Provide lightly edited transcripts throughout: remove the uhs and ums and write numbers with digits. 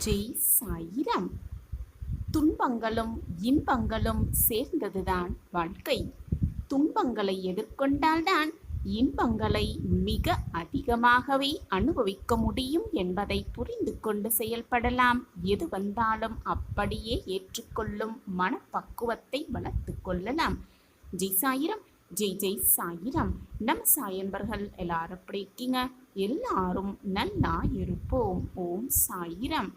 ஜெய் சாயிராம். துன்பங்களும் இன்பங்களும் சேர்ந்ததுதான் வாழ்க்கை. துன்பங்களை எதிர்கொண்டால்தான் இன்பங்களை மிக அதிகமாகவே அனுபவிக்க முடியும் என்பதை புரிந்து கொண்டு செயல்படலாம். எது வந்தாலும் அப்படியே ஏற்றுக்கொள்ளும் மனப்பக்குவத்தை வளர்த்து கொள்ளலாம். ஜெய் சாயிரம். ஜெய் ஜெய் சாயிரம். நம்ம சாயன்பர்கள் எல்லாரும் எப்படி இருக்கீங்க? எல்லாரும் நல்லா இருப்போம். ஓம் சாயிரம்.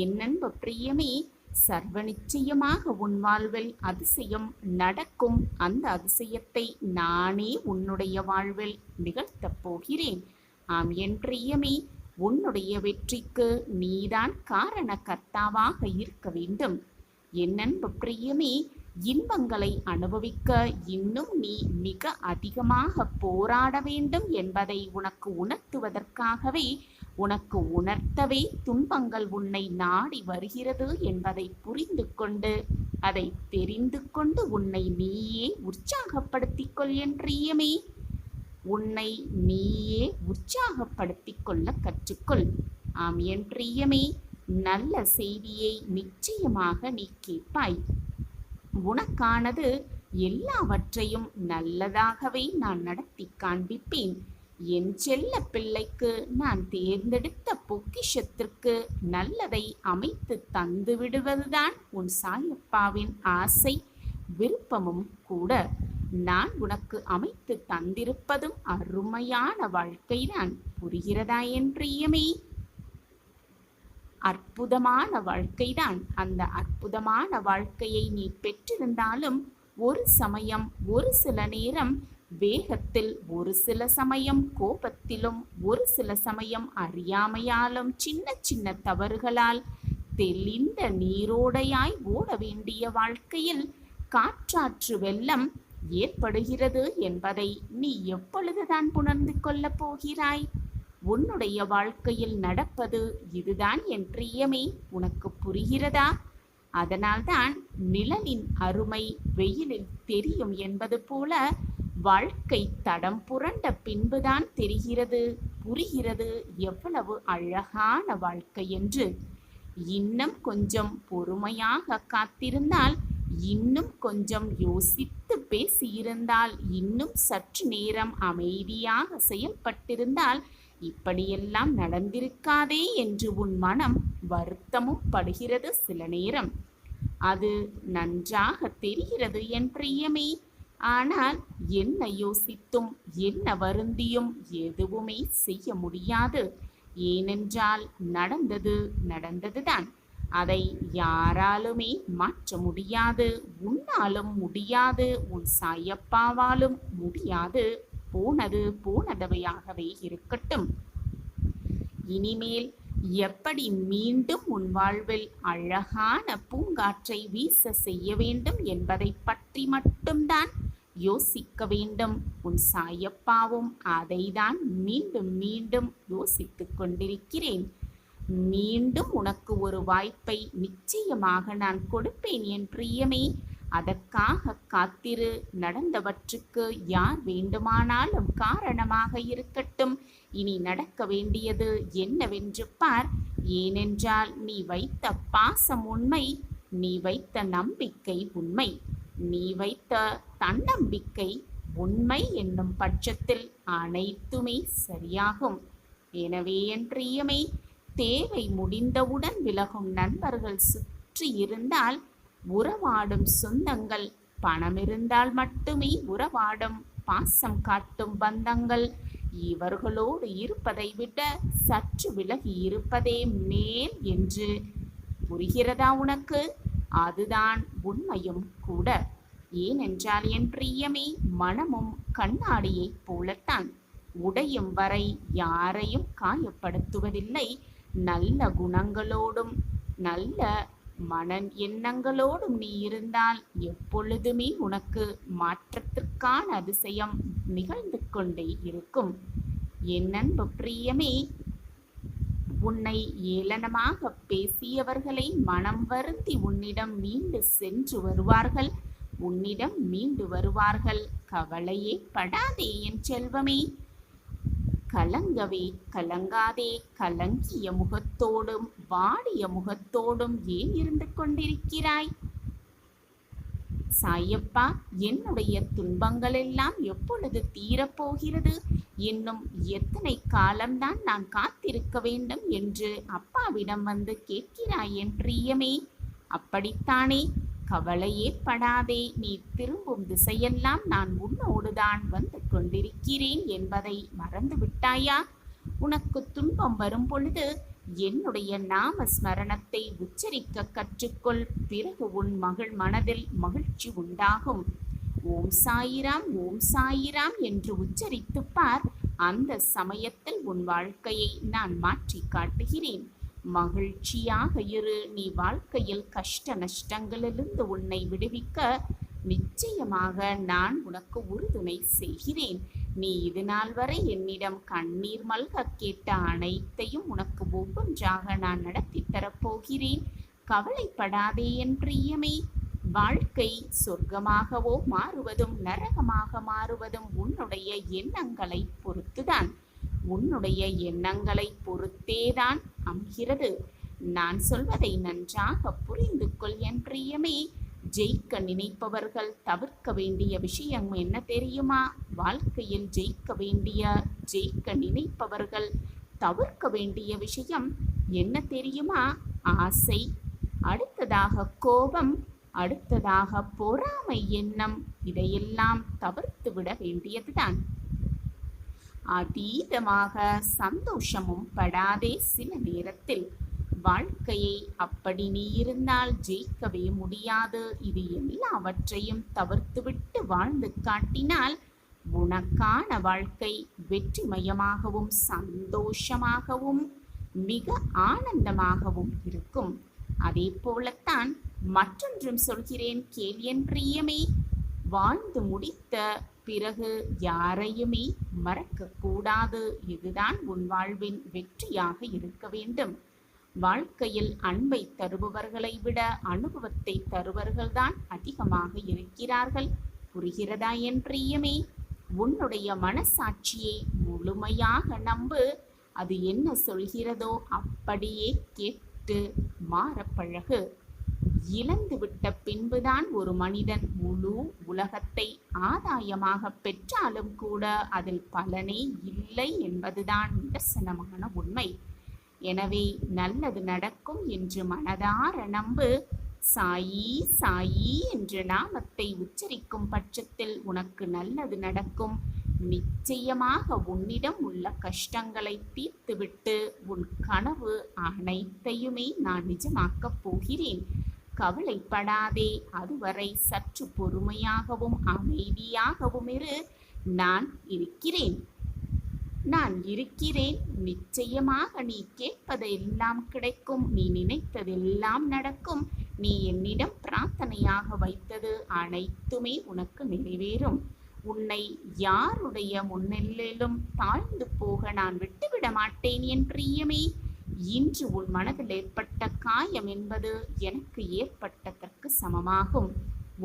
என் அன்பு பிரியமே, சர்வ நிச்சயமாக உன் வாழ்வில் அதிசயம் நடக்கும். அந்த அதிசயத்தை நானே உன்னுடைய வாழ்வில் நிகழ்த்தப் போகிறேன். ஆம் என் பிரியமே, உன்னுடைய வெற்றிக்கு நீதான் காரணகர்த்தாவாக இருக்க வேண்டும். என் அன்பு பிரியமே, இன்பங்களை அனுபவிக்க இன்னும் நீ மிக அதிகமாக போராட வேண்டும் என்பதை உனக்கு உணர்த்துவதற்காகவே, உனக்கு உணர்த்தவே துன்பங்கள் உன்னை நாடி வருகிறது என்பதை புரிந்து கொண்டு, அதை தெரிந்து கொண்டு உன்னை நீயே உற்சாகப்படுத்திக் கொள் என் பிரியமே. உன்னை நீயே உற்சாகப்படுத்திக் கொள்ள கற்றுக்கொள். ஆம் என் பிரியமே, நல்ல செய்தியை நிச்சயமாக நீ கேட்பாய். உனக்கானது எல்லாவற்றையும் நல்லதாகவே நான் நடத்தி காண்பிப்பேன். என் செல்ல பிள்ளைக்கு நான் தேர்ந்தெடுத்த பொக்கிஷத்திற்கு நல்லதை அமைத்து தந்து விடுவதுதான் உன் சாயப்பாவின் ஆசை, விருப்பமும் கூட. நான் உனக்கு அமைத்து தந்திருப்பதும் அருமையான வாழ்க்கைதான். புரிகிறதா என் பிரியமே? அற்புதமான வாழ்க்கைதான். அந்த அற்புதமான வாழ்க்கையை நீ பெற்றிருந்தாலும் ஒரு சமயம், ஒரு சில நேரம் வேகத்தில், ஒரு சில சமயம் கோபத்திலும், ஒரு சில சமயம் அறியாமையாலும், சின்ன சின்ன தவறுகளால் தெளிந்த நீரோடையாய் ஓட வேண்டிய வாழ்க்கையில் காற்றாற்று வெள்ளம் ஏற்படுகிறது என்பதை நீ எப்பொழுதுதான் உணர்ந்து கொள்ளப் போகிறாய்? உன்னுடைய வாழ்க்கையில் நடப்பது இதுதான் என் பிரியமே. உனக்கு புரிகிறதா? அதனால்தான் நிழலின் அருமை வெயிலில் தெரியும் என்பது போல வாழ்க்கை தடம் புரண்ட பின்புதான் தெரிகிறது, புரிகிறது எவ்வளவு அழகான வாழ்க்கை என்று. இன்னும் கொஞ்சம் பொறுமையாக காத்திருந்தால், இன்னும் கொஞ்சம் யோசித்து பேசியிருந்தால், இன்னும் சற்று நேரம் அமைதியாக செயல்பட்டிருந்தால் இப்படியெல்லாம் நடந்திருக்காதே என்று உன் மனம் வருத்தமும் படுகிறது. சில நேரம் அது நன்றாக தெரிகிறது என் பிரியமே. ஆனால் என்ன யோசித்தும் என்ன வருந்தியும் எதுவுமே செய்ய முடியாது. ஏனென்றால் நடந்தது நடந்ததுதான். அதை யாராலுமே மாற்ற முடியாது. உன்னாலும் முடியாது, உன் சாயப்பாவாலும் முடியாது. போனது போனதவையாகவே இருக்கட்டும். இனிமேல் எப்படி மீண்டும் உன் வாழ்வில் அழகான பூங்காற்றை வீச செய்ய வேண்டும் என்பதை பற்றி மட்டும்தான் யோசிக்க வேண்டும். உன் சாயப்பாவும் அதைதான் மீண்டும் மீண்டும் யோசித்துக் கொண்டிருக்கிறேன். மீண்டும் உனக்கு ஒரு வாய்ப்பை நிச்சயமாக நான் கொடுப்பேன் என் பிரியமே. அதற்காக காத்திரு. நடந்தவற்றுக்கு யார் வேண்டுமானாலும் காரணமாக இருக்கட்டும். இனி நடக்க வேண்டியது என்னவென்று பார். ஏனென்றால் நீ வைத்த பாசம் உண்மை, நீ வைத்த நம்பிக்கை உண்மை, நீ வைத்த தன்னம்பிக்கை உண்மை என்னும் பட்சத்தில் அனைத்துமே சரியாகும். எனவே என் பிரியமே, தேவை முடிந்தவுடன் விலகும் நண்பர்கள் சுற்றி இருந்தால், உறவாடும் சொந்தங்கள், பணம் இருந்தால் மட்டுமே உறவாடும் பாசம் காட்டும் பந்தங்கள், இவர்களோடு இருப்பதை விட சற்று விலகி இருப்பதே மேல் என்று புரிகிறதா உனக்கு? அதுதான் உண்மையும் கூட. ஏனென்றால் என் பிரியமே, மனமும் கண்ணாடியைப் போலத்தான். உடையும் வரை யாரையும் காயப்படுத்துவதில்லை. நல்ல குணங்களோடும் நல்ல மன எண்ணங்களோடும் நீ இருந்தால் எப்பொழுதுமே உனக்கு மாற்றத்திற்கான அதிசயம் நிகழ்ந்து கொண்டே இருக்கும். என் அன்பு பிரியமே, உன்னை ஏளனமாக பேசியவர்களை மனம் வருந்தி உன்னிடம் மீண்டு சென்று வருவார்கள், உன்னிடம் மீண்டு வருவார்கள். கவலையே படாதே என் செல்வமே. கலங்கவே கலங்காதே. கலங்கிய முகத்தோடும் வாடிய முகத்தோடும் ஏன் இருந்து கொண்டிருக்கிறாய்? சாயப்பா, என்னுடைய துன்பங்கள் எல்லாம் எப்பொழுது தீரப்போகிறது? இன்னும் எத்தனை காலம்தான் நான் காத்திருக்க வேண்டும் என்று அப்பாவிடம் வந்து கேட்கிறாய் என் பிரியமே. அப்படித்தானே? கவலையே படாதே. நீ திரும்பும் திசையெல்லாம் நான் உன்னோடுதான் வந்து கொண்டிருக்கிறேன் என்பதை மறந்து விட்டாயா? உனக்கு துன்பம் வரும் பொழுது என்னுடைய நாம ஸ்மரணத்தை உச்சரிக்க கற்றுக்கொள். பிறகு உன் மனதில் மகிழ்ச்சி உண்டாகும். ஓம் சாயிராம், ஓம் சாயிராம் என்று உச்சரித்து பார். அந்த சமயத்தில் உன் வாழ்க்கையை நான் மாற்றி காட்டுகிறேன். மகிழ்ச்சியாக இரு. நீ வாழ்க்கையில் கஷ்ட நஷ்டங்களிலிருந்து உன்னை விடுவிக்க நிச்சயமாக நான் உனக்கு உறுதுணை செய்கிறேன். நீ இது நாள் வரை என்னிடம் கண்ணீர் மல்க கேட்ட அனைத்தையும் உனக்கு ஒவ்வொன்றாக நான் நடத்தி தரப்போகிறேன். கவலைப்படாதே என் பிரியமே. வாழ்க்கை சொர்க்கமாகவோ மாறுவதும் நரகமாக மாறுவதும் உன்னுடைய எண்ணங்களை பொறுத்துதான். உன்னுடைய எண்ணங்களை பொறுத்தேதான் அமைகிறது. நான் சொல்வதை நன்றாக புரிந்து கொள் என் பிரியமே. ஜெயிக்க நினைப்பவர்கள் தவிர்க்க வேண்டிய விஷயம் என்ன தெரியுமா? வாழ்க்கையில் ஜெயிக்க நினைப்பவர்கள் தவிர்க்க வேண்டிய விஷயம் என்ன தெரியுமா? ஆசை, அடுத்ததாக கோபம், அடுத்ததாக பொறாமை எண்ணம். இதையெல்லாம் தவிர்த்து விட வேண்டியதுதான். அதீதமாக சந்தோஷமும் படாதே. சில நேரத்தில் வாழ்க்கையை அப்படி நீ இருந்தால் ஜெயிக்கவே முடியாது. இது எல்லாவற்றையும் தவிர்த்துவிட்டு வாழ்ந்து காட்டினால் உனக்கான வாழ்க்கை வெற்றிமயமாகவும் சந்தோஷமாகவும் மிக ஆனந்தமாகவும் இருக்கும். அதே போலத்தான் மற்றொன்றும் சொல்கிறேன் கேள் என் பிரியமே. வாழ்ந்து முடித்த பிறகு யாரையுமே மறக்கக்கூடாது. இதுதான் உன் வாழ்வின் வெற்றியாக இருக்க வேண்டும். வாழ்க்கையில் அன்பை தருபவர்களை விட அனுபவத்தை தருவர்கள்தான் அதிகமாக இருக்கிறார்கள். புரிகிறதா என் பிரியமே? உன்னுடைய மனசாட்சியை முழுமையாக நம்பு. அது என்ன சொல்கிறதோ அப்படியே கேட்டு மாறப்பழகு. இழந்து விட்ட பின்புதான் ஒரு மனிதன் முழு உலகத்தை ஆதாயமாக பெற்றாலும் கூட அதில் பலனே இல்லை என்பதுதான் நிதர்சனமான உண்மை. எனவே நல்லது நடக்கும் என்று மனதார நம்பு. சாயி சாயி என்ற நாமத்தை உச்சரிக்கும் பட்சத்தில் உனக்கு நல்லது நடக்கும். நிச்சயமாக உன்னிடம் உள்ள கஷ்டங்களை தீர்த்துவிட்டு உன் கனவு அனைத்தையுமே நான் நிஜமாக்கப் போகிறேன். கவலைப்படாதே. அதுவரை சற்று பொறுமையாகவும் அமைதியாகவும் இரு. நான் இருக்கிறேன். நிச்சயமாக நீ கேட்பதெல்லாம் கிடைக்கும். நீ நினைத்ததெல்லாம் நடக்கும். நீ என்னிடம் பிரார்த்தனையாக வைத்தது அனைத்துமே உனக்கு நிறைவேறும். உன்னை யாருடைய முன்னிலையிலும் தாழ்ந்து போக நான் விட்டுவிட மாட்டேன் என் பிரியமே. இன்று உன் மனதில் ஏற்பட்ட காயம் என்பது எனக்கு ஏற்பட்டதற்கு சமமாகும்.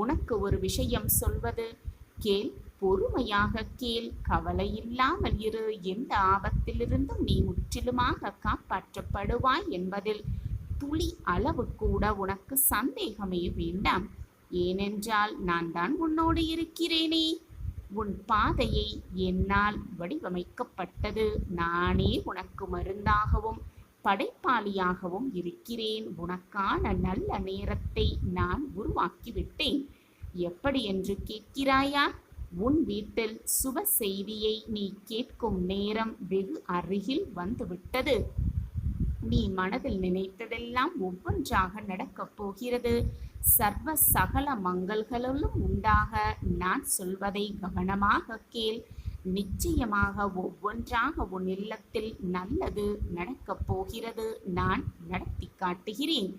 உனக்கு ஒரு விஷயம் சொல்வது கேள். பொறுமையாக கேள். கவலை இல்லாமல் இரு. எந்த ஆபத்திலிருந்தும் நீ முற்றிலுமாக காப்பாற்றப்படுவாய் என்பதில் துளி அளவு கூட உனக்கு சந்தேகமே வேண்டாம். ஏனென்றால் நான் தான் உன்னோடு இருக்கிறேனே. உன் பாதையை என்னால் வடிவமைக்கப்பட்டது. நானே உனக்கு மருந்தாகவும் படைப்பாளியாகவும் இருக்கிறேன். உனக்கான நல்ல நேரத்தை நான் உருவாக்கிவிட்டேன். எப்படி என்று கேட்கிறாயா? உன் வீட்டில் சுப செய்தியை நீ கேட்கும் நேரம் வெகு அருகில் வந்துவிட்டது. நீ மனதில் நினைத்ததெல்லாம் ஒவ்வொன்றாக நடக்கப் போகிறது. சர்வ சகல மங்கள்களும் உண்டாக நான் சொல்வதை கவனமாக கேள். நிச்சயமாக ஒவ்வொன்றாக உன் இல்லத்தில் நல்லது நடக்கப் போகிறது. நான் நடத்தி காட்டுகிறேன்.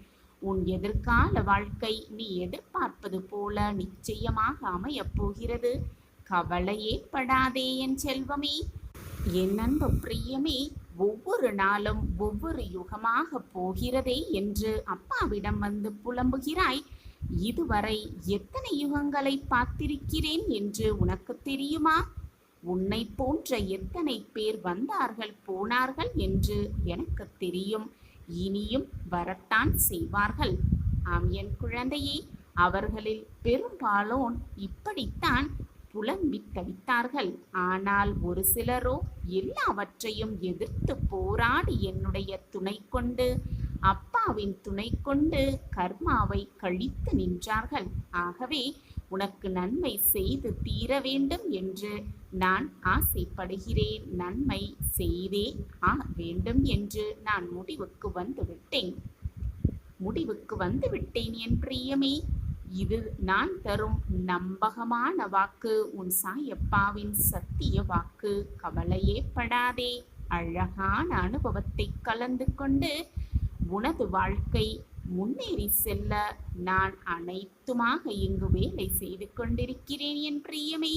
உன் எதிர்கால வாழ்க்கை நீ எதிர்பார்ப்பது போல நிச்சயமாக அமையப் போகிறது. கவலையே படாதே என் செல்வமே. என் அன்பு பிரியமே, ஒவ்வொரு நாளும் ஒவ்வொரு யுகமாக போகிறதே என்று அப்பாவிடம் வந்து புலம்புகிறாய். இதுவரை எத்தனை யுகங்களை பார்த்திருக்கிறேன் என்று உனக்கு தெரியுமா? உன்னை போன்ற எத்தனை பேர் வந்தார்கள் போனார்கள் என்று எனக்கு தெரியும். இனியும் வரத்தான் செய்வார்கள். ஆம் என் குழந்தையே, அவர்களில் பெரும்பாலோன் இப்படித்தான் புலம்பித் தவித்தார்கள். ஆனால் ஒரு சிலரோ எல்லாவற்றையும் எதிர்த்து போராடி என்னுடைய துணை கொண்டு, அப்பாவின் துணை கொண்டு கர்மாவை கழித்து நின்றார்கள். ஆகவே உனக்கு நன்மை செய்து தீர வேண்டும் என்று நான் ஆசைப்படுகிறேன். நன்மை செய்தே வேண்டும் என்று நான் முடிவுக்கு வந்துவிட்டேன் என் பிரியமே. இது நான் தரும் நம்பகமான வாக்கு, உன் சாயப்பாவின் சத்திய வாக்கு. கவலையே படாதே. அழகான அனுபவத்தை கலந்து கொண்டு உனது வாழ்க்கை முன்னேறி செல்ல நான் அனைத்துமாக இங்கு வேலை செய்து கொண்டிருக்கிறேன் என் பிரியமே.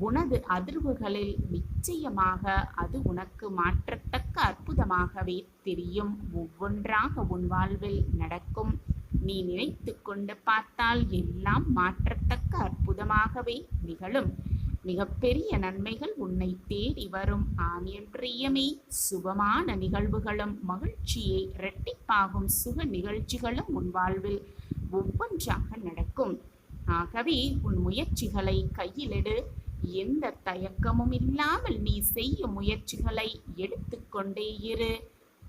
உனது அதிர்வுகளில் நிச்சயமாக அது உனக்கு மாற்றத்தக்க அற்புதமாகவே தெரியும். ஒவ்வொன்றாக உன் வாழ்வில் நடக்கும். நீ நினைத்து கொண்டு பார்த்தால் எல்லாம் மாற்றத்தக்க அற்புதமாகவே நிகழும். மிகப்பெரிய நன்மைகள் உன்னை தேடி வரும். ஆம் என் பிரியமே, சுபமான நிகழ்வுகளும் மகிழ்ச்சியை இரட்டிப்பாகும் சுக நிகழ்ச்சிகளும் உன் வாழ்வில் ஒவ்வொன்றாக நடக்கும். ஆகவே உன் முயற்சிகளை கையிலெடு. எந்த தயக்கமும் இல்லாமல் நீ செய்யும் முயற்சிகளை எடுத்துக்கொண்டே இரு.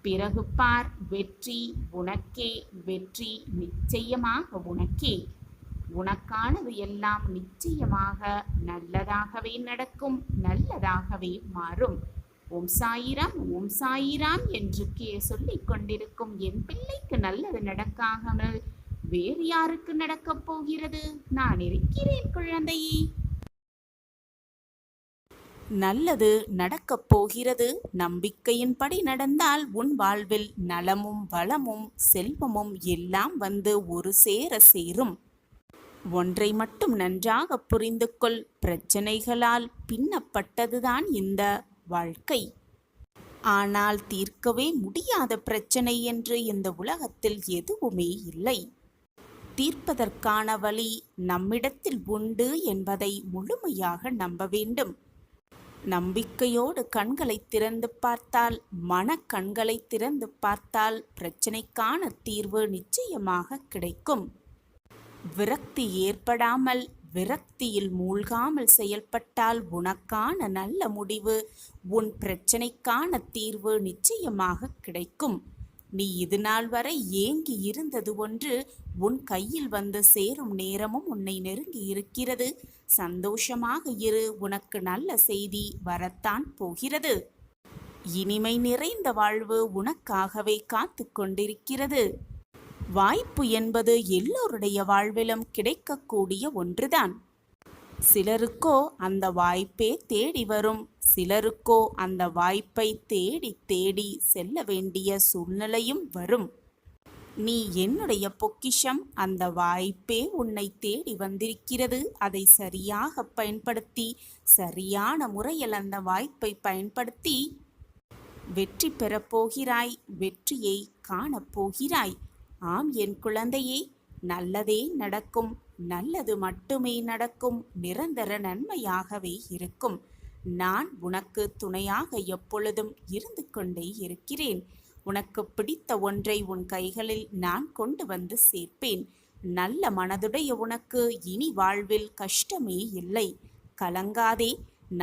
பிறகு பார், வெற்றி உனக்கே. வெற்றி நிச்சயமாக உனக்கே. உனக்கானது எல்லாம் நிச்சயமாக நல்லதாகவே நடக்கும், நல்லதாகவே மாறும். ஓம் சாயிராம், ஓம் சாயிராம் என்று சொல்லிக் கொண்டிருக்கும் என் பிள்ளைக்கு நல்லது நடக்காமல் வேறு யாருக்கு நடக்கப் போகிறது? நான் இருக்கிறேன் குழந்தையே. நல்லது நடக்கப் போகிறது. நம்பிக்கையின்படி நடந்தால் உன் வாழ்வில் நலமும் வளமும் செல்வமும் எல்லாம் வந்து ஒரு சேர சேரும். ஒன்றை மட்டும் நன்றாக புரிந்து கொள். பிரச்சனைகளால் பின்னப்பட்டதுதான் இந்த வாழ்க்கை. ஆனால் தீர்க்கவே முடியாத பிரச்சனை என்று இந்த உலகத்தில் எதுவுமே இல்லை. தீர்ப்பதற்கான வழி நம்மிடத்தில் உண்டு என்பதை முழுமையாக நம்ப வேண்டும். நம்பிக்கையோடு கண்களை திறந்து பார்த்தால், மனக்கண்களை திறந்து பார்த்தால் பிரச்சனைக்கான தீர்வு நிச்சயமாக கிடைக்கும். விரக்தி ஏற்படாமல், விரக்தியில் மூழ்காமல் செயல்பட்டால் உனக்கான நல்ல முடிவு, உன் பிரச்சனைக்கான தீர்வு நிச்சயமாக கிடைக்கும். நீ இதுநாள் வரை ஏங்கி இருந்தது ஒன்று உன் கையில் வந்து சேரும் நேரமும் உன்னை நெருங்கி இருக்கிறது. சந்தோஷமாக இரு. உனக்கு நல்ல செய்தி வரத்தான் போகிறது. இனிமை நிறைந்த வாழ்வு உனக்காகவே காத்து கொண்டிருக்கிறது. வாய்ப்பு என்பது எல்லோருடைய வாழ்விலும் கிடைக்கக்கூடிய ஒன்றுதான். சிலருக்கோ அந்த வாய்ப்பே தேடி வரும். சிலருக்கோ அந்த வாய்ப்பை தேடி தேடி செல்ல வேண்டிய சூழ்நிலையும் வரும். நீ என்னுடைய பொக்கிஷம். அந்த வாய்ப்பே உன்னை தேடி வந்திருக்கிறது. அதை சரியாக பயன்படுத்தி, சரியான முறையில் அந்த வாய்ப்பை பயன்படுத்தி வெற்றி பெறப்போகிறாய். வெற்றியை காணப்போகிறாய். ஆம் என் குழந்தையே, நல்லதே நடக்கும். நல்லது மட்டுமே நடக்கும். நிரந்தர நன்மையாகவே இருக்கும். நான் உனக்கு துணையாக எப்பொழுதும் இருந்து கொண்டே இருக்கிறேன். உனக்கு பிடித்த ஒன்றை உன் கைகளில் நான் கொண்டு வந்து சேர்ப்பேன். நல்ல மனதுடைய உனக்கு இனி வாழ்வில் கஷ்டமே இல்லை. கலங்காதே.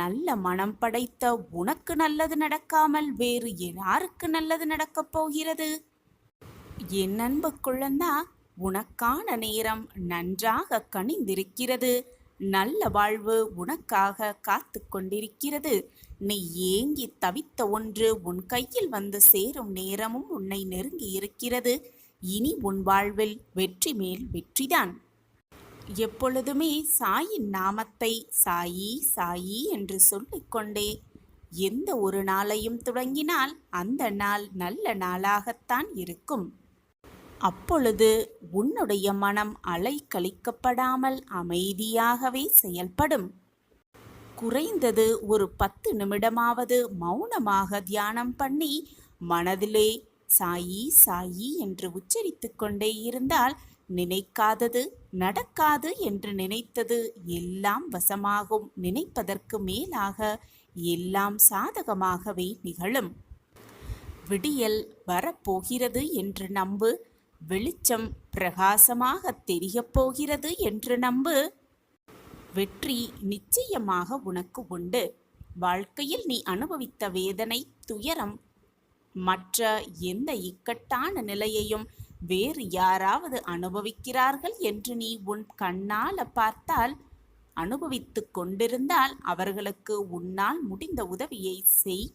நல்ல மனம் படைத்த உனக்கு நல்லது நடக்காமல் வேறு யாருக்கு நல்லது நடக்கப் போகிறது? என் அன்பு குழந்தா, உனக்கான நேரம் நன்றாக கனிந்திருக்கிறது. நல்ல வாழ்வு உனக்காக காத்து கொண்டிருக்கிறது. நீ ஏங்கி தவித்த ஒன்று உன் கையில் வந்து சேரும் நேரமும் உன்னை நெருங்கி இருக்கிறது. இனி உன் வாழ்வில் வெற்றி மேல் வெற்றிதான். எப்பொழுதுமே சாயின் நாமத்தை சாயி சாயி என்று சொல்லிக்கொண்டே எந்த ஒரு நாளையும் தொடங்கினால் அந்த நாள் நல்ல நாளாகத்தான் இருக்கும். அப்பொழுது உன்னுடைய மனம் அலைக்கழிக்கப்படாமல் அமைதியாகவே செயல்படும். குறைந்தது ஒரு 10 நிமிடமாவது மௌனமாக தியானம் பண்ணி மனதிலே சாயி சாயி என்று உச்சரித்து கொண்டே இருந்தால் நினைக்காதது நடக்காது என்று நினைத்தது எல்லாம் வசமாகும். நினைப்பதற்கு மேலாக எல்லாம் சாதகமாகவே நிகழும். விடியல் வரப்போகிறது என்று நம்பு. வெளிச்சம் பிரகாசமாக தெரியப் போகிறது என்று நம்பு. வெற்றி நிச்சயமாக உனக்கு உண்டு. வாழ்க்கையில் நீ அனுபவித்த வேதனை, துயரம், மற்ற எந்த இக்கட்டான நிலையையும் வேறு யாராவது அனுபவிக்கிறார்கள் என்று நீ உன் கண்ணால பார்த்தால், அனுபவித்து கொண்டிருந்தால் அவர்களுக்கு உன்னால் முடிந்த உதவியை செய்.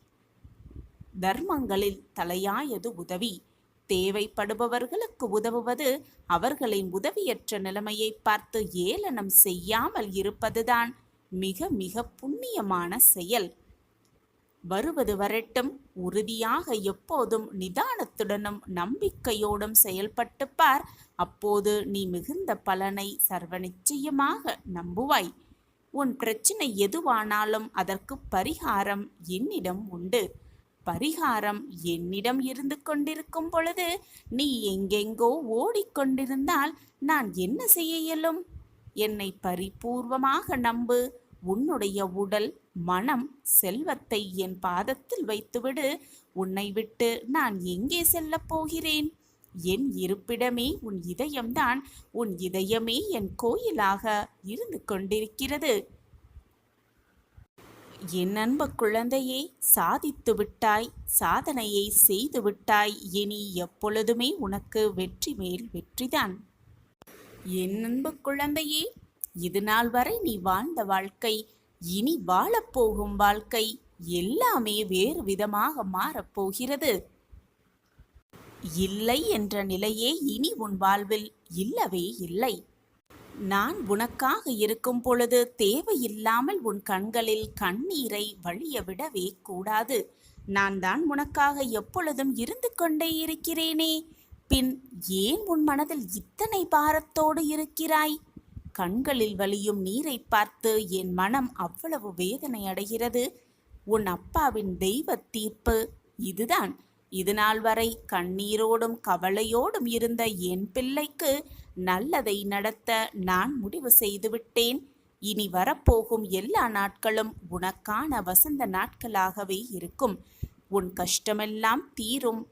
தர்மங்களில் தலையாயது உதவி. தேவைப்படுபவர்களுக்கு உதவுவது, அவர்களின் உதவியற்ற நிலைமையை பார்த்து ஏளனம் செய்யாமல் இருப்பதுதான் மிக மிக புண்ணியமான செயல். வருவது வரட்டும். உறுதியாக எப்போதும் நிதானத்துடனும் நம்பிக்கையோடும் செயல்பட்டு பார். அப்போது நீ மிகுந்த பலனை சர்வ நிச்சயமாக நம்புவாய். உன் பிரச்சனை எதுவானாலும் அதற்கு பரிகாரம் என்னிடம் உண்டு. பரிகாரம் என்னிடம் இருந்து கொண்டிருக்கும் பொழுது நீ எங்கெங்கோ ஓடிக்கொண்டிருந்தால் நான் என்ன செய்ய இயலும்? என்னை பரிபூர்வமாக நம்பு. உன்னுடைய உடல், மனம், செல்வத்தை என் பாதத்தில் வைத்துவிடு. உன்னை விட்டு நான் எங்கே செல்லப் போகிறேன்? என் இருப்பிடமே உன் இதயம்தான். உன் இதயமே என் கோயிலாக இருந்து கொண்டிருக்கிறது. என் அன்பு குழந்தையே, சாதித்து விட்டாய். சாதனையை செய்து விட்டாய். இனி எப்பொழுதுமே உனக்கு வெற்றி மேல் வெற்றிதான். என் அன்பு குழந்தையே, இது நாள் வரை நீ வாழ்ந்த வாழ்க்கை, இனி வாழப்போகும் வாழ்க்கை எல்லாமே வேறு விதமாக மாறப்போகிறது. இல்லை என்ற நிலையே இனி உன் வாழ்வில் இல்லவே இல்லை. நான் உனக்காக இருக்கும் பொழுது தேவையில்லாமல் உன் கண்களில் கண்ணீரை வழிய விடவே கூடாது. நான் தான் உனக்காக எப்பொழுதும் இருந்து கொண்டே இருக்கிறேனே. பின் ஏன் உன் மனதில் இத்தனை பாரத்தோடு இருக்கிறாய்? கண்களில் வழியும் நீரை பார்த்து என் மனம் அவ்வளவு வேதனை அடைகிறது. உன் அப்பாவின் தெய்வ தீர்ப்பு இதுதான். இதுநாள் வரை கண்ணீரோடும் கவலையோடும் இருந்த என் பிள்ளைக்கு நல்லதை நடத்த நான் முடிவு செய்துவிட்டேன். இனி வரப்போகும் எல்லா நாட்களும் உனக்கான வசந்த நாட்களாகவே இருக்கும். உன் கஷ்டமெல்லாம் தீரும்.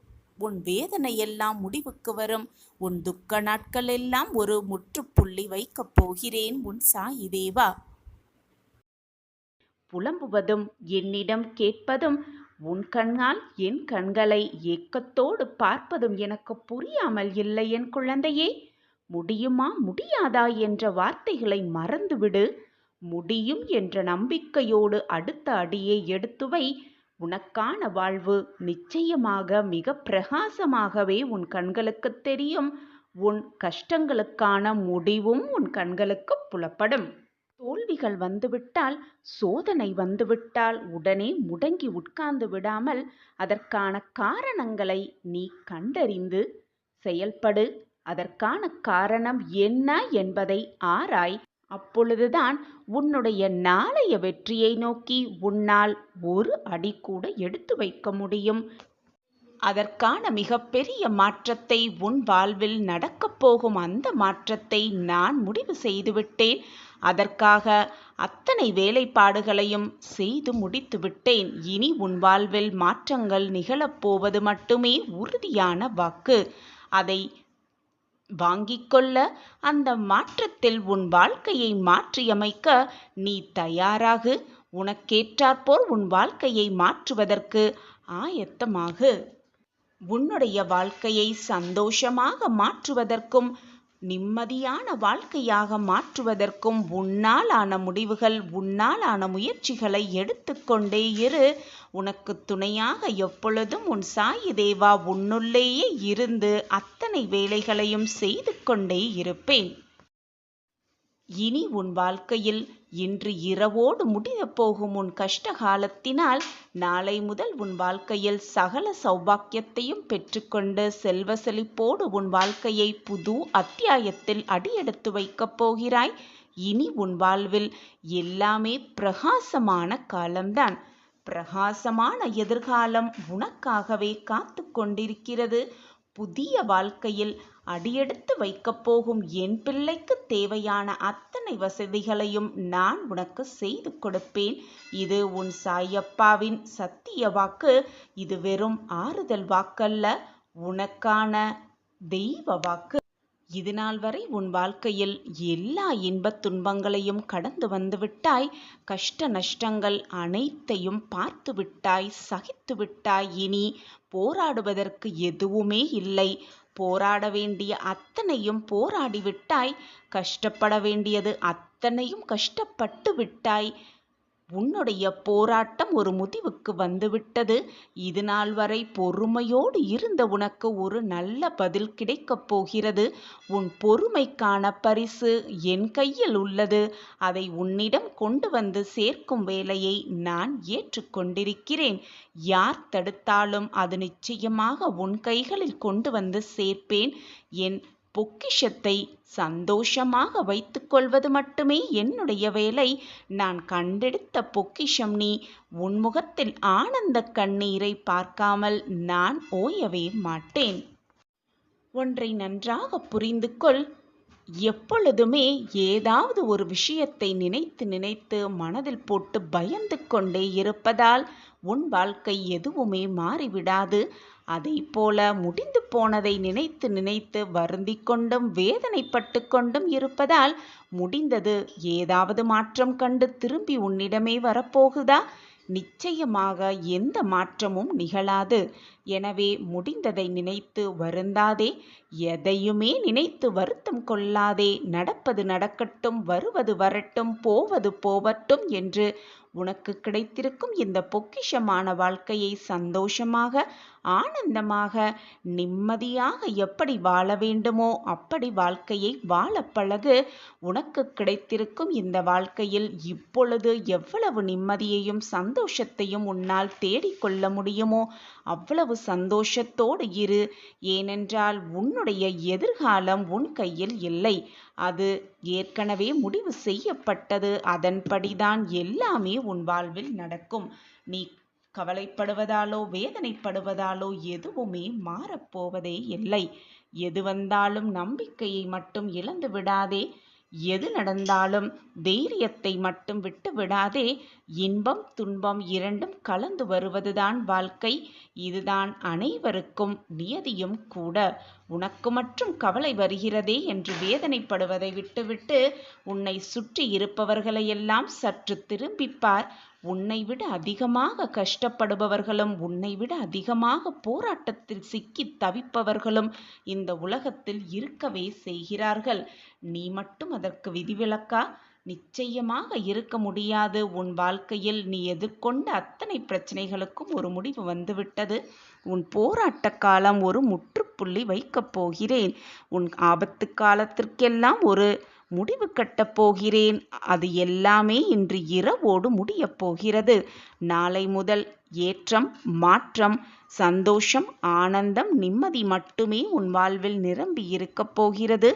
உன் வேதனையெல்லாம் முடிவுக்கு வரும். உன் துக்க நாட்கள் எல்லாம் ஒரு முற்றுப்புள்ளி வைக்கப் போகிறேன் உன் சாயி தேவா. புலம்புவதும் என்னிடம் கேட்பதும், உன் கண்ணால் என் கண்களை ஏக்கத்தோடு பார்ப்பதும் எனக்கு புரியாமல் இல்லை என் குழந்தையே. முடியுமா முடியாதா என்ற வார்த்தைகளை மறந்துவிடு. முடியும் என்ற நம்பிக்கையோடு அடுத்த அடியை எடுத்துவை. உனக்கான வாழ்வு நிச்சயமாக மிக பிரகாசமாகவே உன் கண்களுக்கு தெரியும். உன் கஷ்டங்களுக்கான முடிவும் உன் கண்களுக்கு புலப்படும். தோல்விகள் வந்துவிட்டால், சோதனை வந்துவிட்டால் உடனே முடங்கி உட்கார்ந்து விடாமல் அதற்கான காரணங்களை நீ கண்டறிந்து செயல்படு. அதற்கான காரணம் என்ன என்பதை ஆராய். அப்பொழுதுதான் உன்னுடைய நாளைய வெற்றியை நோக்கி உன்னால் ஒரு அடி கூட எடுத்து வைக்க முடியும். அதற்கான மிகப்பெரிய மாற்றத்தை உன் வாழ்வில் நடக்கப் போகும் அந்த மாற்றத்தை நான் முடிவு செய்துவிட்டேன். அதற்காக அத்தனை வேலைப்பாடுகளையும் செய்து முடித்து விட்டேன். இனி உன் வாழ்வில் மாற்றங்கள் நிகழப்போவது மட்டுமே உறுதியான வாக்கு. அதை வாங்கிக் கொள்ள, அந்த மாற்றத்தில் உன் வாழ்க்கையை மாற்றியமைக்க நீ தயாராகு. உனக்கேற்றாற்போல் உன் வாழ்க்கையை மாற்றுவதற்கு ஆயத்தமாகு. உன்னுடைய வாழ்க்கையை சந்தோஷமாக மாற்றுவதற்கும் நிம்மதியான வாழ்க்கையாக மாற்றுவதற்கும் உன்னாலான முடிவுகள், உன்னாலான முயற்சிகளை எடுத்துக்கொண்டே இரு. உனக்கு துணையாக எப்பொழுதும் உன் சாயி தேவா உன்னுள்ளேயே இருந்து அத்தனை வேலைகளையும் செய்து கொண்டே இருப்பேன். இனி உன் வாழ்க்கையில் இன்று இரவோடு முடியப் போகும் உன் கஷ்ட காலத்தினால் நாளை முதல் உன் வாழ்க்கையில் சகல சௌபாக்கியத்தையும் பெற்றுக்கொண்டு செல்வ செழிப்போடு உன் வாழ்க்கையை புது அத்தியாயத்தில் அடியெடுத்து வைக்கப் போகிறாய். இனி உன் வாழ்வில் எல்லாமே பிரகாசமான காலம்தான். பிரகாசமான எதிர்காலம் உனக்காகவே காத்து கொண்டிருக்கிறது. புதிய வாழ்க்கையில் அடியெடுத்து வைக்கப் போகும் என் பிள்ளைக்கு தேவையான அத்தனை வசதிகளையும் நான் உனக்கு செய்து கொடுப்பேன். இது உன் சாயப்பாவின் சத்திய வாக்கு. இது வெறும் ஆறுதல் வாக்கல்ல, உனக்கான தெய்வ வாக்கு. இது நாள் வரை உன் வாழ்க்கையில் எல்லா இன்பத் துன்பங்களையும் கடந்து வந்து விட்டாய். கஷ்ட நஷ்டங்கள் அனைத்தையும் பார்த்து விட்டாய், சகித்து விட்டாய். இனி போராடுவதற்கு எதுவுமே இல்லை. போராட வேண்டிய அத்தனையும் போராடி விட்டாய். கஷ்டப்பட வேண்டியது அத்தனையும் கஷ்டப்பட்டு விட்டாய். உன்னுடைய போராட்டம் ஒரு முடிவுக்கு வந்துவிட்டது. இது நாள் வரை பொறுமையோடு இருந்த உனக்கு ஒரு நல்ல பதில் கிடைக்கப் போகிறது. உன் பொறுமைக்கான பரிசு என் கையில் உள்ளது. அதை உன்னிடம் கொண்டு வந்து சேர்க்கும் வேலையை நான் ஏற்றுக்கொண்டிருக்கிறேன். யார் தடுத்தாலும் அது நிச்சயமாக உன் கைகளில் கொண்டு வந்து சேர்ப்பேன். என் பொக்கிஷத்தை சந்தோஷமாக வைத்துக்கொள்வது மட்டுமே என்னுடைய வேலை. நான் கண்டெடுத்த பொக்கிஷம் நீ. உன் முகத்தில் ஆனந்த கண்ணீரை பார்க்காமல் நான் ஓயவே மாட்டேன். ஒன்றை நன்றாக புரிந்து கொள். எப்பொழுதுமே ஏதாவது ஒரு விஷயத்தை நினைத்து நினைத்து மனதில் போட்டு பயந்து கொண்டே இருப்பதால் உன் வாழ்க்கை எதுவுமே மாறிவிடாது. அதை போல முடிந்து போனதை நினைத்து நினைத்து வருந்திக் கொண்டும் வேதனைப்பட்டு கொண்டும் இருப்பதால் முடிந்தது ஏதாவது மாற்றம் கண்டு திரும்பி உன்னிடமே வரப்போகுதா? நிச்சயமாக எந்த மாற்றமும் நிகழாது. எனவே முடிந்ததை நினைத்து வருந்தாதே. எதையுமே நினைத்து வருத்தம் கொள்ளாதே. நடப்பது நடக்கட்டும், வருவது வரட்டும், போவது போவட்டும் என்று உனக்கு கிடைத்திருக்கும் இந்த பொக்கிஷமான வாழ்க்கையை சந்தோஷமாக, ஆனந்தமாக, நிம்மதியாக எப்படி வாழ வேண்டுமோ அப்படி வாழ்க்கையை வாழ பழகு. உனக்கு கிடைத்திருக்கும் இந்த வாழ்க்கையில் இப்பொழுது எவ்வளவு நிம்மதியையும் சந்தோஷத்தையும் உன்னால் தேடிக்கொள்ள முடியுமோ அவ்வளவு சந்தோஷத்தோடு இரு. ஏனென்றால் உன்னுடைய எதிர்காலம் உன் கையில் இல்லை. அது ஏற்கனவே முடிவு செய்யப்பட்டது. அதன்படிதான் எல்லாமே உன் வாழ்வில் நடக்கும். நீ கவலைப்படுவதாலோ வேதனைப்படுவதாலோ எதுவுமே மாறப்போவதே இல்லை. எது வந்தாலும் நம்பிக்கையை மட்டும் இழந்து விடாதே. எது நடந்தாலும் தைரியத்தை மட்டும் விட்டு விடாதே. இன்பம் துன்பம் இரண்டும் கலந்து வருவதுதான் வாழ்க்கை. இதுதான் அனைவருக்கும் நியதியும் கூட. உனக்கு மட்டும் கவலை வருகிறதே என்று வேதனைப்படுவதை விட்டுவிட்டு உன்னை சுற்றி இருப்பவர்களையெல்லாம் சற்று திரும்பிப்பார். உன்னை விட அதிகமாக கஷ்டப்படுபவர்களும் உன்னை விட அதிகமாக போராட்டத்தில் சிக்கி தவிப்பவர்களும் இந்த உலகத்தில் இருக்கவே செய்கிறார்கள். நீ மட்டும் அதற்கு விதிவிலக்கா? நிச்சயமாக இருக்க முடியாது. உன் வாழ்க்கையில் நீ எதிர்கொண்ட அத்தனை பிரச்சனைகளுக்கும் ஒரு முடிவு வந்துவிட்டது. உன் போராட்ட காலம் ஒரு முற்றுப்புள்ளி வைக்கப் போகிறேன். உன் ஆபத்து காலத்திற்கெல்லாம் ஒரு முடிவு கட்டப் போகிறேன். அது எல்லாமே இன்று இரவோடு முடியப் போகிறது. நாளை முதல் ஏற்றம், மாற்றம், சந்தோஷம், ஆனந்தம், நிம்மதி மட்டுமே உன் வாழ்வில் நிரம்பி இருக்கப் போகிறது.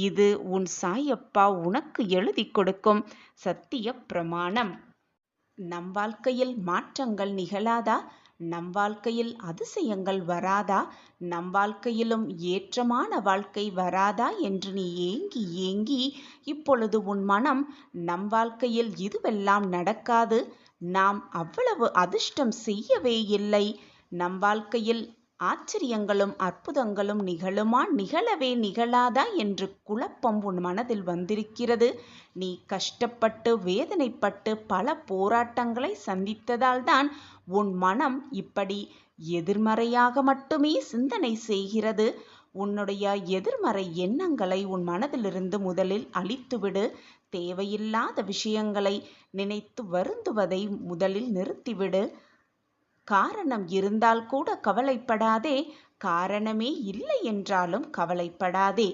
இது உன் சாயப்பா உனக்கு எழுதி கொடுக்கும் சத்திய பிரமாணம். நம் வாழ்க்கையில் மாற்றங்கள் நிகழாதா? நம் வாழ்க்கையில் அதிசயங்கள் வராதா? நம் வாழ்க்கையிலும் ஏற்றமான வாழ்க்கை வராதா என்று நீ ஏங்கி ஏங்கி இப்பொழுது உன் மனம் நம் வாழ்க்கையில் இதுவெல்லாம் நடக்காது, நாம் அவ்வளவு அதிர்ஷ்டம் செய்யவே இல்லை, நம் வாழ்க்கையில் ஆச்சரியங்களும் அற்புதங்களும் நிகழுமா நிகழவே நிகழாதா என்று குழப்பம் உன் மனதில் வந்திருக்கிறது. நீ கஷ்டப்பட்டு வேதனைப்பட்டு பல போராட்டங்களை சந்தித்ததால் தான் உன் மனம் இப்படி எதிர்மறையாக மட்டுமே சிந்தனை செய்கிறது. உன்னுடைய எதிர்மறை எண்ணங்களை உன் மனதிலிருந்து முதலில் அழித்துவிடு. தேவையில்லாத விஷயங்களை நினைத்து வருந்துவதை முதலில் நிறுத்திவிடு. காரணம் இருந்தால் கூட கவலைப்படாதே. காரணமே இல்லை என்றாலும் கவலைப்படாதே.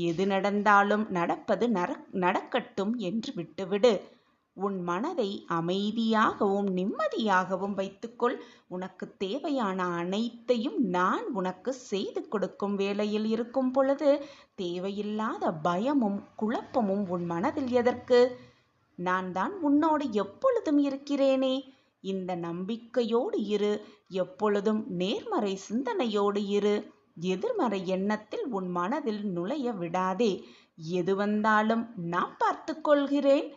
எது நடந்தாலும் நடப்பது நடக்கட்டும் என்று விட்டுவிடு. உன் மனதை அமைதியாகவும் நிம்மதியாகவும் வைத்துக்கொள். உனக்கு தேவையான அனைத்தையும் நான் உனக்கு செய்து கொடுக்கும் வேளையில் இருக்கும் பொழுது தேவையில்லாத பயமும் குழப்பமும் உன் மனதில் எதற்கு? நான் தான் உன்னோடு எப்பொழுதும் இருக்கிறேனே. இந்த நம்பிக்கையோடு இரு. எப்பொழுதும் நேர்மறை சிந்தனையோடு இரு. எதிர்மறை எண்ணத்தில் உன் மனதில் நுழைய விடாதே. எது வந்தாலும் நான் பார்த்துக்கொள்கிறேன்,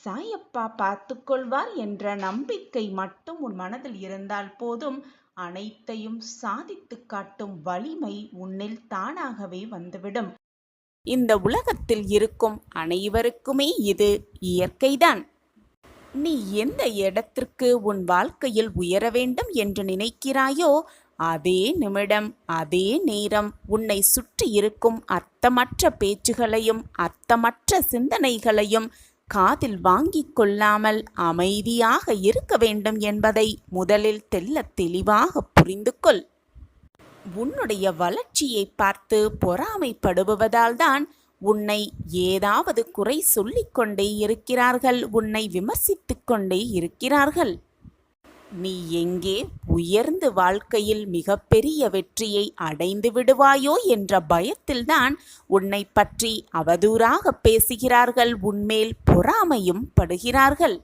சாயப்பா பார்த்துக்கொள்வார் என்ற நம்பிக்கை மட்டும் உன் மனதில் இருந்தால் போதும். அனைத்தையும் சாதித்து காட்டும் வலிமை உன்னில் தானாகவே வந்துவிடும். இந்த உலகத்தில் இருக்கும் அனைவருக்குமே இது இயற்கைதான். நீ எந்த இடத்திற்கு உன் வாழ்க்கையில் உயர வேண்டும் என்று நினைக்கிறாயோ அதே நிமிடம் அதே நேரம் உன்னை சுற்றி இருக்கும் அர்த்தமற்ற பேச்சுகளையும் அர்த்தமற்ற சிந்தனைகளையும் காதில் வாங்கிக் கொள்ளாமல் அமைதியாக இருக்க வேண்டும் என்பதை முதலில் தெள்ளத் தெளிவாக புரிந்து கொள். உன்னுடைய வளர்ச்சியை பார்த்து பொறாமைப்படுவதால்தான் உன்னை ஏதாவது குறை சொல்லிக் கொண்டே இருக்கிறார்கள், உன்னை விமர்சித்துக் கொண்டே இருக்கிறார்கள். நீ எங்கே உயர்ந்து வாழ்க்கையில் மிகப்பெரிய வெற்றியை அடைந்து விடுவாயோ என்ற பயத்தில்தான் உன்னை பற்றி அவதூறாக பேசுகிறார்கள், உன்மேல் பொறாமையும் படுகிறார்கள்.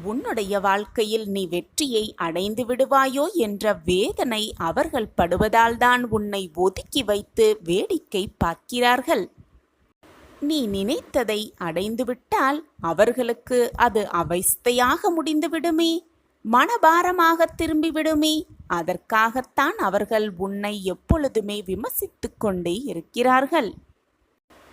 உன்னுடைய வாழ்க்கையில் நீ வெற்றியை அடைந்து விடுவாயோ என்ற வேதனை அவர்கள் படுவதால்தான் உன்னை ஒதுக்கி வைத்து வேடிக்கை பார்க்கிறார்கள். நீ நினைத்ததை அடைந்துவிட்டால் அவர்களுக்கு அது அவஸ்தையாக முடிந்துவிடுமே, மனபாரமாக திரும்பிவிடுமே. அதற்காகத்தான் அவர்கள் உன்னை எப்பொழுதுமே விமர்சித்துக் கொண்டே இருக்கிறார்கள்.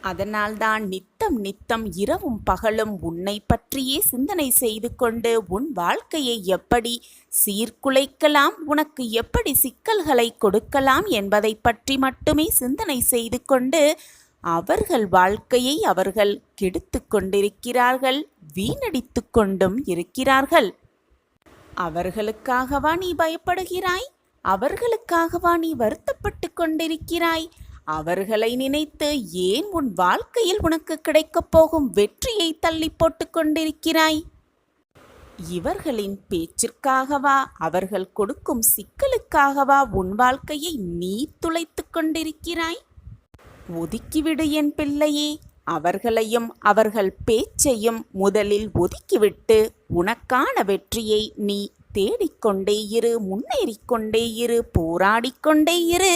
அதனால்தான் நித்தம் நித்தம் இரவும் பகலும் உன்னை பற்றியே சிந்தனை செய்து கொண்டு உன் வாழ்க்கையை எப்படி சீர்குலைக்கலாம், உனக்கு எப்படி சிக்கல்களை கொடுக்கலாம் என்பதை பற்றி மட்டுமே சிந்தனை செய்து கொண்டு அவர்கள் வாழ்க்கையை அவர்கள் கெடுத்து கொண்டிருக்கிறார்கள், வீணடித்து கொண்டும் இருக்கிறார்கள். அவர்களுக்காகவா நீ பயப்படுகிறாய்? அவர்களுக்காகவா நீ வருத்தப்பட்டு கொண்டிருக்கிறாய்? அவர்களை நினைத்து ஏன் உன் வாழ்க்கையில் உனக்கு கிடைக்கப் போகும் வெற்றியை தள்ளி போட்டு கொண்டிருக்கிறாய்? இவர்களின் பேச்சிற்காகவா, அவர்கள் கொடுக்கும் சிக்கலுக்காகவா உன் வாழ்க்கையை நீ துளைத்து கொண்டிருக்கிறாய்? ஒதுக்கிவிடு என் பிள்ளையே. அவர்களையும் அவர்கள் பேச்சையும் முதலில் ஒதுக்கிவிட்டு உனக்கான வெற்றியை நீ தேடிக்கொண்டே இரு, முன்னேறிக்கொண்டே இரு, போராடிக்கொண்டே இரு.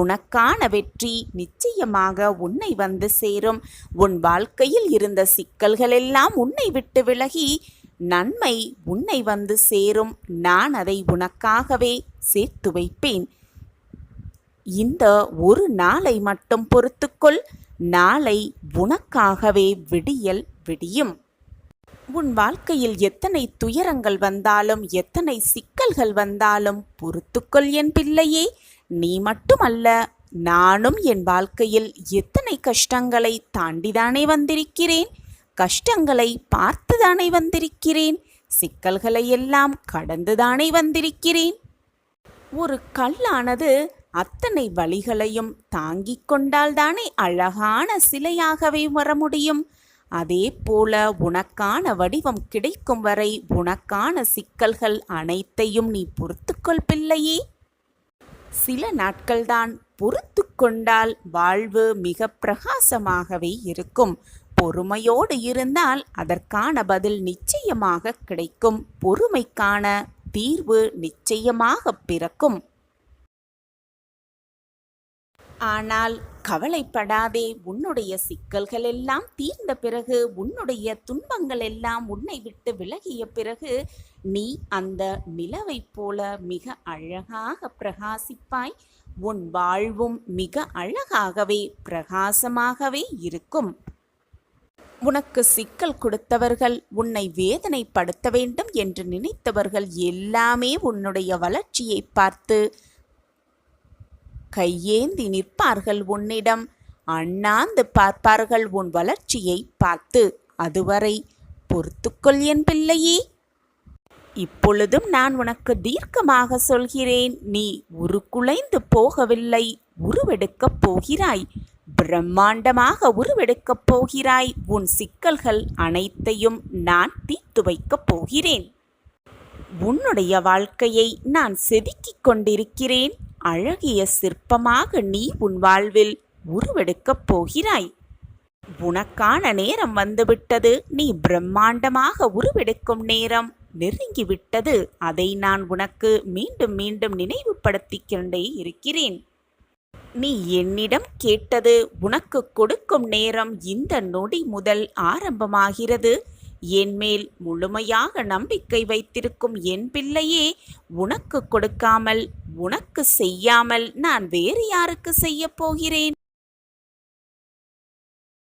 உனக்கான வெற்றி நிச்சயமாக உன்னை வந்து சேரும். உன் வாழ்க்கையில் இருந்த சிக்கல்களெல்லாம் உன்னை விட்டு விலகி நன்மை உன்னை வந்து சேரும். நான் அதை உனக்காகவே சேர்த்து வைப்பேன். இந்த ஒரு நாளை மட்டும் பொறுத்துக்கொள். நாளை உனக்காகவே விடியல் விடியும். உன் வாழ்க்கையில் எத்தனை துயரங்கள் வந்தாலும் எத்தனை சிக்கல்கள் வந்தாலும் பொறுத்துக்கொள் என் பிள்ளையே. நீ மட்டுமல்ல, நானும் என் வாழ்க்கையில் எத்தனை கஷ்டங்களை தாண்டிதானே வந்திருக்கிறேன், கஷ்டங்களை பார்த்துதானே வந்திருக்கிறேன், சிக்கல்களை எல்லாம் கடந்துதானே வந்திருக்கிறேன். ஒரு கல்லானது அத்தனை வலிகளையும் தாங்கிக் கொண்டால்தானே அழகான சிலையாகவே வர முடியும். அதே போல உனக்கான வடிவம் கிடைக்கும் வரை உனக்கான சிக்கல்கள் அனைத்தையும் நீ பொறுத்துக்கொள் பிள்ளையே. சில நாட்கள்தான் பொறுத்து கொண்டால் வாழ்வு மிக பிரகாசமாகவே இருக்கும். பொறுமையோடு இருந்தால் அதற்கான பதில் நிச்சயமாக கிடைக்கும். பொறுமைக்கான தீர்வு நிச்சயமாக பிறக்கும். ஆனால் கவலைப்படாதே. உன்னுடைய சிக்கல்கள் எல்லாம் தீர்ந்த பிறகு, உன்னுடைய துன்பங்கள் எல்லாம் உன்னை விட்டு விலகிய பிறகு நீ அந்த நிலவைப் போல மிக அழகாக பிரகாசிப்பாய். உன் வாழ்வும் மிக அழகாகவே பிரகாசமாகவே இருக்கும். உனக்கு சிக்கல் கொடுத்தவர்கள், உன்னை வேதனைப்படுத்த வேண்டும் என்று நினைத்தவர்கள் எல்லாமே உன்னுடைய வளர்ச்சியை பார்த்து கையேந்தி நிற்பார்கள். உன்னிடம் அண்ணாந்து பார்ப்பார்கள் உன் வளர்ச்சியை பார்த்து. அதுவரை பொறுத்துக்கொள் என் பிள்ளையே. இப்பொழுதும் நான் உனக்கு தீர்க்கமாக சொல்கிறேன். நீ உருக்குலைந்து போகவில்லை, உருவெடுக்கப் போகிறாய். பிரம்மாண்டமாக உருவெடுக்கப் போகிறாய். உன் சிக்கல்கள் அனைத்தையும் நான் தீர்த்து வைக்கப் போகிறேன். உன்னுடைய வாழ்க்கையை நான் செதுக்கிக் கொண்டிருக்கிறேன். அழகிய சிற்பமாக நீ உன் வாழ்வில் உருவெடுக்கப் போகிறாய். உனக்கான நேரம் வந்துவிட்டது. நீ பிரம்மாண்டமாக உருவெடுக்கும் நேரம் நெருங்கிவிட்டது. அதை நான் உனக்கு மீண்டும் மீண்டும் நினைவுபடுத்திக் கொண்டே இருக்கிறேன். நீ என்னிடம் கேட்டது உனக்கு கொடுக்கும் நேரம் இந்த நொடி முதல் ஆரம்பமாகிறது. என்மேல் முழுமையாக நம்பிக்கை வைத்திருக்கும் என் பிள்ளையே, உனக்கு கொடுக்காமல், உனக்கு செய்யாமல் நான் வேறு யாருக்கு செய்யப் போகிறேன்?